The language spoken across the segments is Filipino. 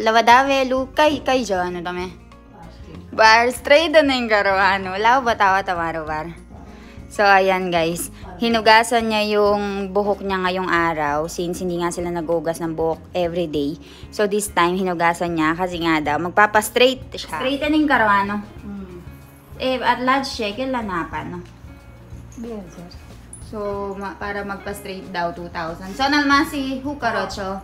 lavadave, lukay, kay jo, ano tame? Bar, straight na yung karoano. Lao ba tawa tamaro bar? So, ayan guys. Hinugasan niya yung buhok niya ngayong araw since hindi nga sila nagugas ng buhok everyday. So, this time, hinugasan niya kasi nga daw, magpapastraight siya. Straightening karoano. At large siya, kailan napan, no? So, para magpa-straight daw, 2,000. Sonal Masi, hukarocho.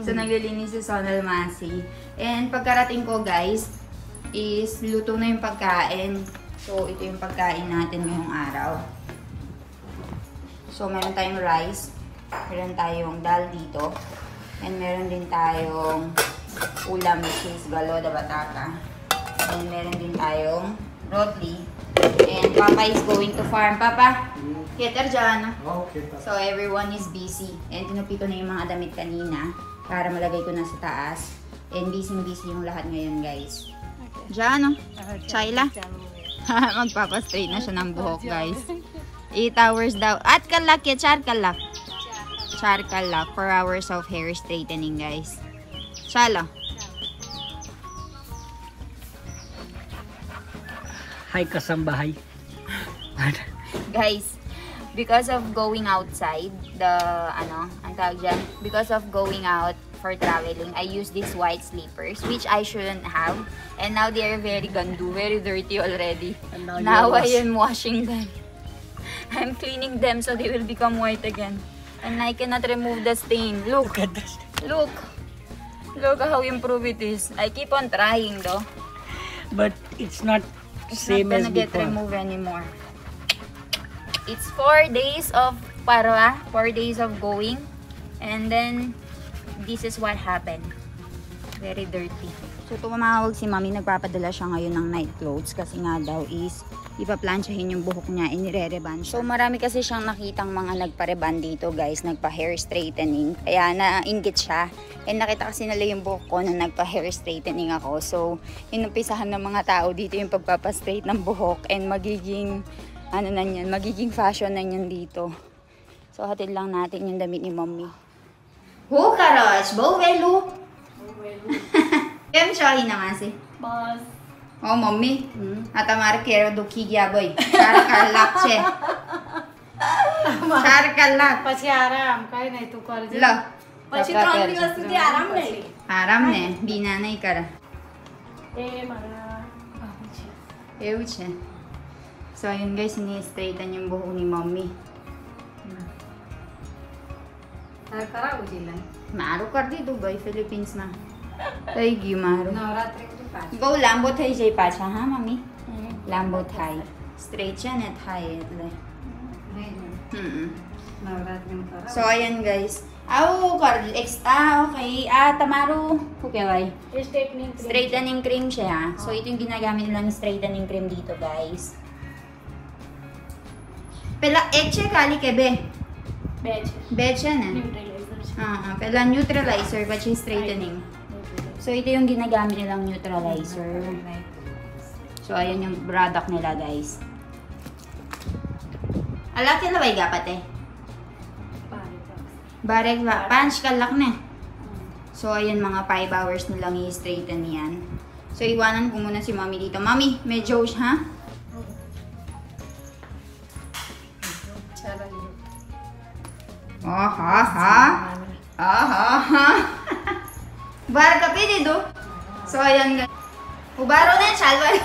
So, naglilinis si Sonal Masi. And pagkarating ko, guys, is luto na yung pagkain. So, ito yung pagkain natin ngayong araw. So, meron tayong rice. Meron tayong dal dito. And meron din tayong ulam, which is galo de batata. And meron din tayong roti. And Papa is going to farm. Papa, keter dyan. Okay. So, everyone is busy. And tinupito na yung mga damit kanina para malagay ko na sa taas. And busy-busy yung lahat ngayon, guys. Diyan, no? Chayla. Magpapastraight na siya ng buhok, guys. 8 hours daw. At kalak, char kalak. Char kalak. 4 hours of hair straightening, guys. Chala. Hi, kasambahay. Guys, because of going outside, because of going out for traveling, I use these white slippers, which I shouldn't have. And now they are very gandu, very dirty already. And now I am washing them. I'm cleaning them so they will become white again. And I cannot remove the stain. Look at this. Look how improved it is. I keep on trying though. But it's not same not as gonna get before. removed anymore. It's 4 days of 4 days of going, and then this is what happened. Very dirty. So tumawag si Mami, nagpapadala siya ngayon ng night clothes kasi nga daw is ipaplansyahin yung buhok niya, inire-reban siya. So marami kasi siyang nakitang mga nagpa-reban dito, guys, nagpa-hair straightening. Kaya nainggit siya. And nakita kasi nila yung buhok ko na nagpa-hair straightening ako. So inumpisahan ng mga tao dito yung pagpapastraight ng buhok and magiging magiging fashion na yan dito. So hatid lang natin yung damit ni Mommy. Hukaroch, bowelu. Kem siya naman si. Boss. Oh, Mommy. Atamar kero dukhi gya boy. Char kalak che. Char kalak. પછી આરામ કાઈ નહીં તું કરજે લો. પછી 3 દિવસ સુધી આરામ નહીં આરામ ને બીના નહીં કરે. એ મારા બાબુ છે એવું છે. So, ayun guys, ini-straighten yung buhok ni Mommy. તારે કરાવું છે લે મારું કરી દીધું ભાઈ ફિલિપિન્સ માં થઈ ગયું મારું. નવરાત્રી સુધી પાછું બહુ લાંબો થઈ જાય પાછા, હા મમ્મી? લાંબો થાય. સ્ટ્રેટ છે ને થાય એટલે. નવરાત્રી કરાવું So, ayan guys. Okay. Tamaru, શું કહેવાય? Straightening Straightening cream siya. So, ito yung ginagamit nilang straightening cream dito, guys. Pela, ek siya kali ke be? બે છે Be siya na? ન્યુટ્રલાઇઝર છે Pela neutralizer, but siya straightening. So, ito yung ginagamit nilang neutralizer. So, ayan yung product nila, guys. Alak sila ba gapat eh? Barek ba? Punch kalak na. So, ayan mga 5 hours nilang i-straighten yan. So, iwanan ko muna si Mommy dito. Mommy, medyo, ha? Bar kape dito. So, ayan guys. Ubaro na, chalwal.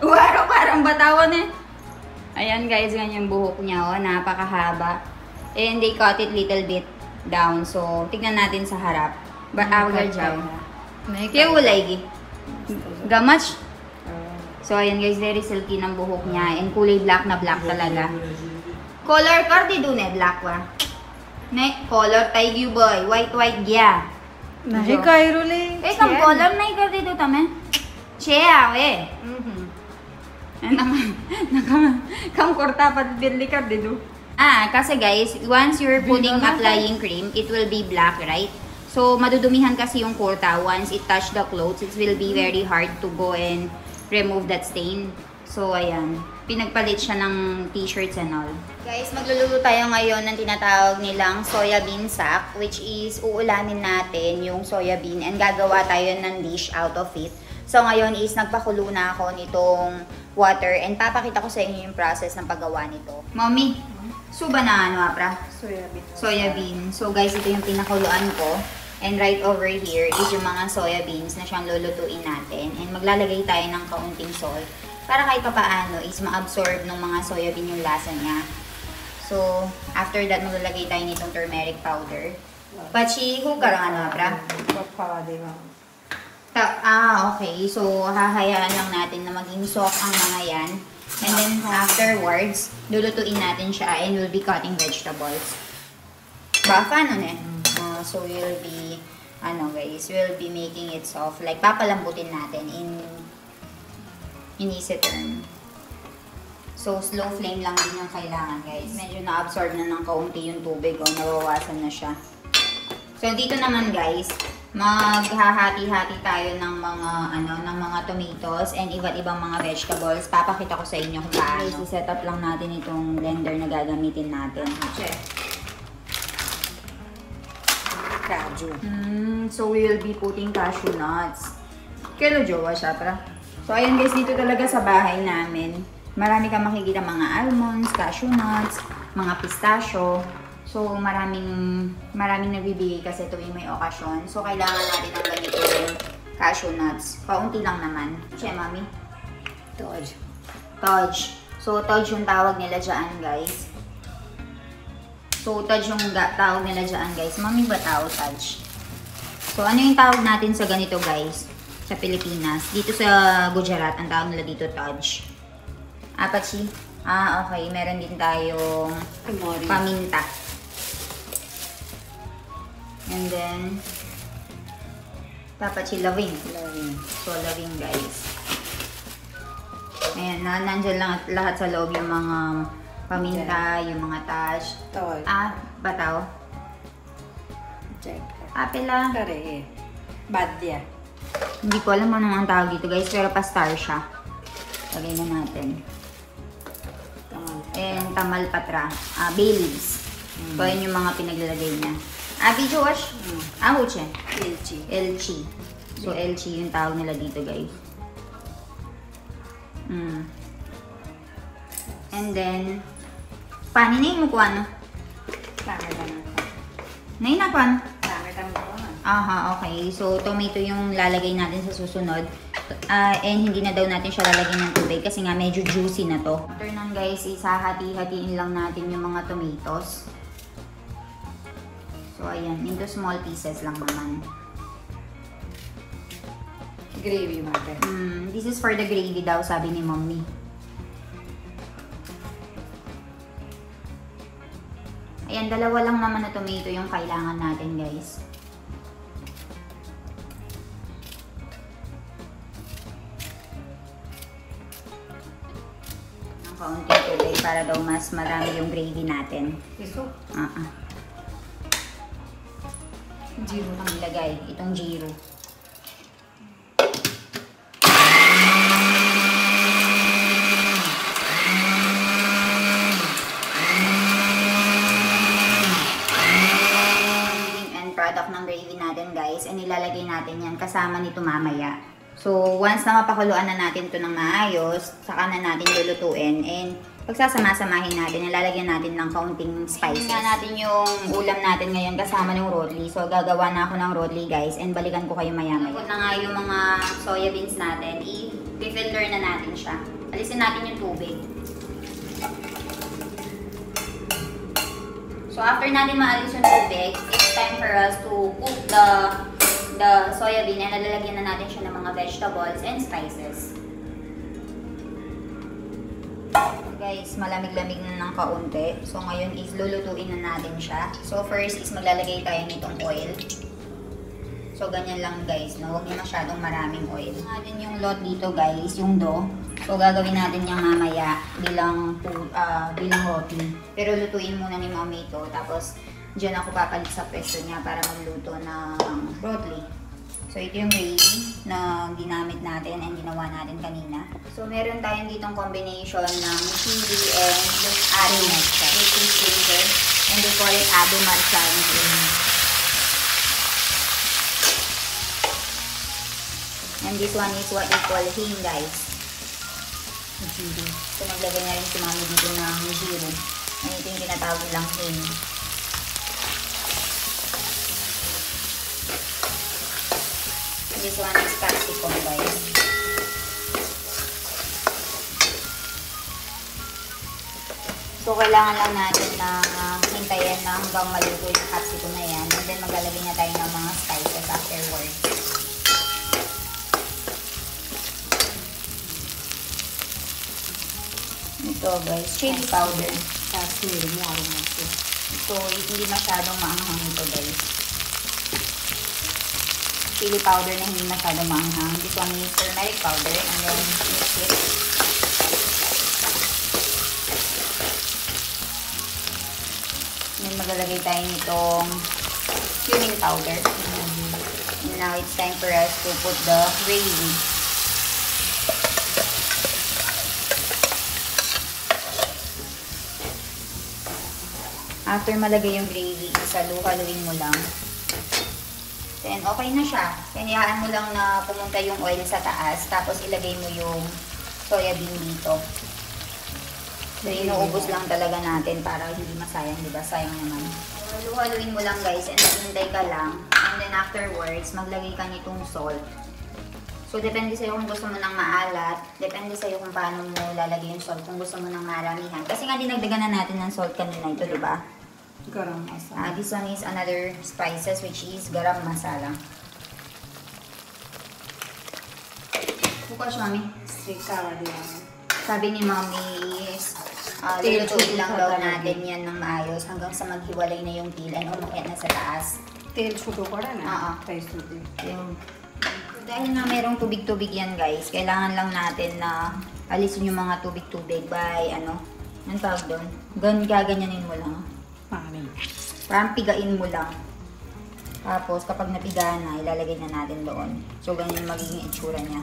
Ubaro parang batawan eh. Ayan guys, ganyan buhok niya. Oh, napakahaba. And they cut it little bit down. So, tignan natin sa harap. Awagar dyan. Kaya ulay gi. Gamach. So, ayan guys, very silky ng buhok niya. And kulay black na black talaga. Color kar di doon eh, black wa. Ne, color tayo boy. White gya. નહીં કર્યું લે Kam color nahi kar di doon tame. Che awe. Kam kurta pa bili kar di doon. Kasi guys, once you're putting applying cream, it will be black, right? So, madudumihan kasi yung kurta. Once it touch the clothes, it will be very hard to go and remove that stain. So, ayan. Pinagpalit siya ng t-shirts and all. Guys, magluluto tayo ngayon ng tinatawag nilang soya bean sack, which is uulamin natin yung soya bean and gagawa tayo ng dish out of it. So, ngayon is nagpakulo na ako nitong water and papakita ko sa inyo yung process ng paggawa nito. Mommy, suba na ano, Apra? Soya bean. Soya bean. So, guys, ito yung pinakuluan ko. And right over here is yung mga soya beans na siyang lulutuin natin. And maglalagay tayo ng kaunting salt para kahit papaano is ma-absorb ng mga soya bean yung lasa niya. So, after that, maglalagay tayo nitong turmeric powder. Pachi, karang ano, Apra? Okay. So, hahayaan lang natin na maging soft ang mga yan. And then, afterwards, lulutuin natin siya and we'll be cutting vegetables. Paano na? So, we'll be, guys, we'll be making it soft. Like, papalambutin natin in easy term. So, slow flame lang din yung kailangan, guys. Medyo na-absorb na ng kaunti yung tubig o nawawasan na siya. So, dito naman, guys, maghahati-hati tayo ng mga tomatoes and iba't ibang mga vegetables. Papakita ko sa inyo kung paano. Guys, i-set up lang natin itong blender na gagamitin natin. Kaju. So, we will be putting cashew nuts. Kilo jowa siya, pra? So, ayun guys, dito talaga sa bahay namin, marami kang makikita mga almonds, cashew nuts, mga pistachio. So, maraming nagbibigay kasi tuwing may okasyon. So, kailangan natin ng ganito yung cashew nuts. Kaunti lang naman. Siya, mami? Toj. So, toj yung tawag nila dyan, guys. So, toj yung tawag nila dyan, guys. Mami ba tao, toj? So, ano yung tawag natin sa ganito, guys? Sa Pilipinas. Dito sa Gujarat, ang tawag nila dito, toj. Apachi? Okay. Meron din tayong paminta. And then, papachi lawing. So, lawing, guys. Ayan, nandyan lang lahat sa loob yung mga paminta, yung mga tash. Bataw. Apela. Badya. Hindi ko alam ano ang tawag dito, guys, pero pa-star siya. Lagay na natin. And tamalpatra. Bay leaves. So, yun yung mga pinaglalagay niya. Abi Josh? Huche? Elchi. So, elchi yung tawag nila dito, guys. And then, paninay mo ko ano? Nay na ko ano? Okay. So, tomato yung lalagay natin sa susunod. And hindi na daw natin siya lalagyan ng tubig kasi nga medyo juicy na to. After nun, guys, isahati-hatiin lang natin yung mga tomatoes. So, ayan. Into small pieces lang naman. Gravy, mother. This is for the gravy daw, sabi ni mommy. Ayan, dalawa lang naman na tomato yung kailangan natin, guys. Ng kaunting tubig para daw mas marami yung gravy natin. Iso? Jiro ang ilagay. Itong jiro. Product ng gravy natin, guys, and ilalagay natin yan kasama nito mamaya. So, once na mapakuluan na natin ito ng maayos, saka na natin lulutuin, and pagsasama-samahin natin, ilalagyan natin ng kaunting spices. Tingnan natin yung ulam natin ngayon kasama ng rodli. So, gagawa na ako ng rodli, guys, and balikan ko kayo maya-maya. Pagod na nga yung mga soya beans natin, i-filter na natin siya. Alisin natin yung tubig. So, after natin maalis yung tubig, it's time for us to cook the soya bean and nalalagyan na natin siya ng mga vegetables and spices. Guys, malamig-lamig na ng kaunti. So, ngayon is lulutuin na natin siya. So, first is maglalagay tayo nitong oil. So, ganyan lang, guys, no? Huwag niyo masyadong maraming oil. Natin yung lot dito, guys, yung dough. So, gagawin natin yung mamaya bilang roti. Pero lutuin muna ni Mami ito. Tapos, dyan ako papalit sa pwesto niya para magluto ng roti. So, ito yung gravy na ginamit natin and ginawa natin kanina. So, meron tayong ditong combination ng chili and aromatic, which is ginger. And they call it ado marsal. And this one is what we call hing, guys. So, naglagay na rin si Mami dito ng zero. And ito yung tinatawag nilang hing. This one is capsicum, guys. So, kailangan lang natin na hintayin na hanggang maluto yung capsicum na yan. And then, maglalagay na tayo ng mga spices afterwards. Ito, guys, chili powder. So, hindi masyadong maanghang ito, guys. Chili powder na hindi masyadong maanghang. This one is turmeric powder. And then, mix it. Then, maglalagay tayo nitong cumin powder. And now, it's time for us to put the gravy. After malagay yung gravy, haluin mo lang. Then, okay na siya. Hayaan mo lang na pumunta yung oil sa taas. Tapos, ilagay mo yung soya bean dito. So, inuubos lang talaga natin para hindi masayang, diba? Sayang naman. Haluin mo lang, guys. And hintay ka lang. And then, afterwards, maglagay ka nitong salt. So, depende sa'yo kung gusto mo ng maalat. Depende sa'yo kung paano mo lalagay yung salt. Kung gusto mo ng maramihan. Kasi nga, dinagdagan na natin ng salt kanina ito, diba? Garam masala. This one is another spices, which is garam masala. Bukas, Mami. Sikawa din. Sabi ni Mami is, lulutuin lang daw natin yan ng maayos hanggang sa maghiwalay na yung peel and umakyat na sa taas. Teal chuto pala na. Oo. Tayo suti. Dahil na merong tubig-tubig yan, guys, kailangan lang natin na alisin yung mga tubig-tubig by, anong tawag doon? Gaganyanin mo lang. Mami. Parang pigain mo lang. Tapos, kapag napiga na, ilalagay na natin doon. So, ganyan yung magiging itsura niya.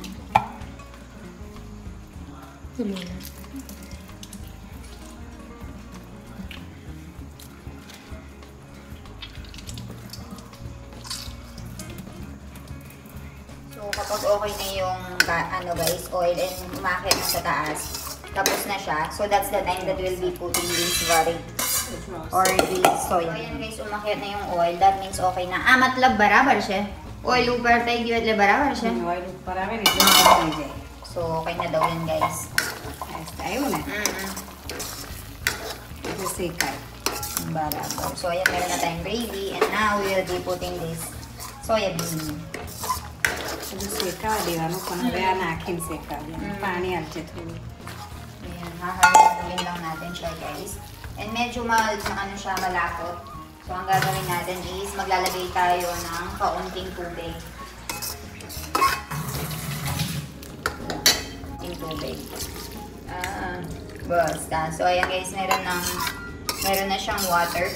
So, kapag okay na yung, guys, oil and umakyat na sa taas, tapos na siya. So, that's the time that we'll be putting this varied or this soy. So, ayan guys, umakyat na yung oil. That means okay na. Matlab barabar siya. Oil upar tayo giwat le barabar siya. Oil para rin ito. So, okay na daw yan, guys. Tayo na. Ito sikay. Barabar. So, ayan, meron na tayong gravy. And now, we will be putting this soya bean. Ito sikay. Diba? Kung nabaya na akin sikay. Pani alche thodi. Ayan, hahaluin lang natin siya, guys. And medyo siya, malapot. So, ang gagawin natin is maglalagay tayo ng kaunting tubig. Yung tubig. Basta. So, ayan guys, meron na siyang water.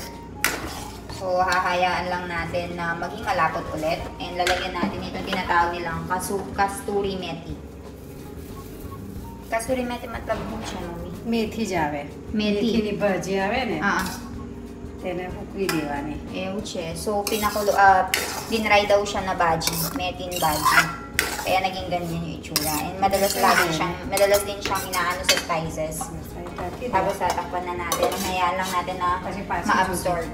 So, hahayaan lang natin na maging malapot ulit. And lalagyan natin itong tinatawag nilang kasturi methi. Kasturi methi matlab mo siya, Mami? મેથી જ આવે મેથી. મેથીની ભાજી આવે ને તેને ઉકળી દેવાની. એવું છે. So, dinry daw siya na baji. Metin baji. Kaya naging ganyan yung itsura. And madalas din siyang inaano sa spices. Tapos tatakpan na natin. Hayaan lang natin na ma-absorb.